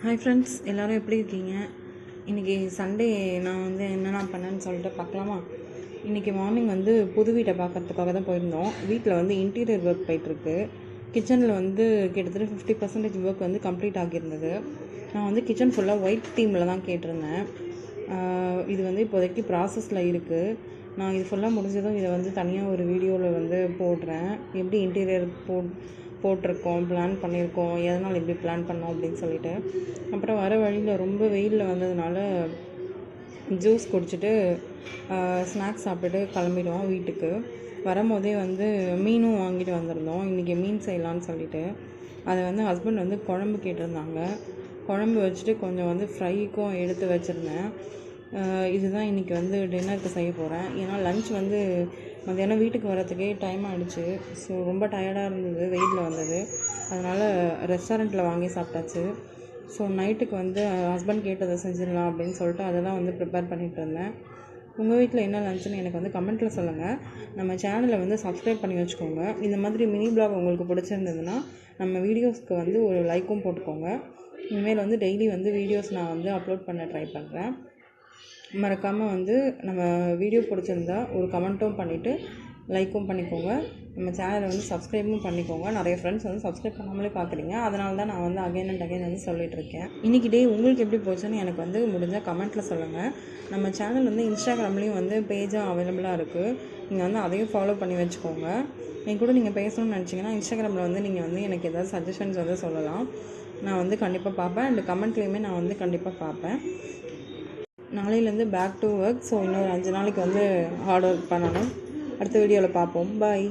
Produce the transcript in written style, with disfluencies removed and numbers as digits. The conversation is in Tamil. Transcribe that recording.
ஹாய் ஃப்ரெண்ட்ஸ், எல்லோரும் எப்படி இருக்கீங்க? இன்றைக்கி சண்டே நான் என்னென்ன பண்ணேன்னு சொல்லிட்டு பார்க்கலாமா? இன்றைக்கி மார்னிங் புது வீட்டை பார்க்குறதுக்காக தான் போயிருந்தோம். வீட்டில் இன்டீரியர் ஒர்க் போயிட்டுருக்கு. கிச்சனில் கிட்டத்தட்ட 50% ஒர்க் கம்ப்ளீட் ஆகியிருந்தது. நான் கிச்சன் ஃபுல்லாக ஒயிட் தீமில் தான் கேட்டிருந்தேன். இது இப்போதைக்கு ப்ராசஸில் இருக்குது. நான் இது ஃபுல்லாக முடிஞ்சதும் இதை தனியாக ஒரு வீடியோவில் போடுறேன். எப்படி இன்டீரியர் போட்டிருக்கோம், பிளான் பண்ணியிருக்கோம், எதனால் இப்படி பிளான் பண்ணோம் அப்படின்னு சொல்லிட்டு. அப்புறம் வர வழியில் ரொம்ப வெயிலில் வந்ததுனால ஜூஸ் குடிச்சிட்டு ஸ்நாக்ஸ் சாப்பிட்டுட்டு கிளம்பிடுவோம் வீட்டுக்கு. வரும்போதே மீனும் வாங்கிட்டு வந்திருந்தோம். இன்றைக்கி மீன் செய்யலான்னு சொல்லிட்டு அதை ஹஸ்பண்ட் குழம்பு கேட்டிருந்தாங்க. குழம்பு வச்சுட்டு கொஞ்சம் ஃப்ரைக்கும் எடுத்து வச்சுருந்தேன். இதுதான் இன்றைக்கி டின்னருக்கு செய்ய போகிறேன். ஏன்னா லன்ச் மத்தியானம் வீட்டுக்கு வரத்துக்கே டைம் ஆகிடுச்சு. ஸோ ரொம்ப டயர்டாக இருந்தது, வெயிலில் வந்தது. அதனால் ரெஸ்டாரண்ட்டில் வாங்கி சாப்பிட்டாச்சு. ஸோ நைட்டுக்கு ஹஸ்பண்ட் கேட்டதை செஞ்சிடலாம் அப்படின்னு சொல்லிட்டு அதை தான் ப்ரிப்பேர் பண்ணிகிட்டு இருந்தேன். உங்கள் வீட்டில் என்ன லஞ்சுன்னு எனக்கு கமெண்ட்டில் சொல்லுங்கள். நம்ம சேனலை சப்ஸ்கிரைப் பண்ணி வச்சுக்கோங்க. இந்த மாதிரி மினி பிளாக் உங்களுக்கு பிடிச்சிருந்ததுன்னா நம்ம வீடியோஸ்க்கு ஒரு லைக்கும் போட்டுக்கோங்க. இனிமேல் டெய்லி வீடியோஸ் நான் அப்லோட் பண்ண ட்ரை பண்ணுறேன். மறக்காமல் நம்ம வீடியோ பிடிச்சிருந்தா ஒரு கமெண்ட்டும் பண்ணிவிட்டு லைக்கும் பண்ணிக்கோங்க. நம்ம சேனலை சப்ஸ்கிரைபும் பண்ணிக்கோங்க. நிறைய ஃப்ரெண்ட்ஸ் சப்ஸ்கிரைப் பண்ணாமலே பார்க்குறீங்க. அதனால தான் நான் அகைன் அண்ட் அகைன் சொல்லிகிட்ருக்கேன். இன்றைக்கி டே உங்களுக்கு எப்படி போச்சுன்னு எனக்கு முடிஞ்சால் கமெண்ட்டில் சொல்லுங்கள். நம்ம சேனல் இன்ஸ்டாகிராம்லேயும் பேஜாக அவைலபிளாக இருக்குது. நீங்கள் அதையும் ஃபாலோ பண்ணி வச்சுக்கோங்க. என் கூட நீங்கள் பேசணும்னு நினச்சிங்கன்னா இன்ஸ்டாகிராமில் நீங்கள் எனக்கு ஏதாவது சஜஷன்ஸ் சொல்லலாம். நான் கண்டிப்பாக பார்ப்பேன். அண்ட் கமெண்ட்லேயுமே நான் கண்டிப்பாக பார்ப்பேன். நாளையிலேருந்து பேக் டு ஒர்க். ஸோ இன்னொரு 5 நாளைக்கு ஹார்ட் ஒர்க் பண்ணணும். அடுத்த வீடியோவில் பார்ப்போம். பாய்.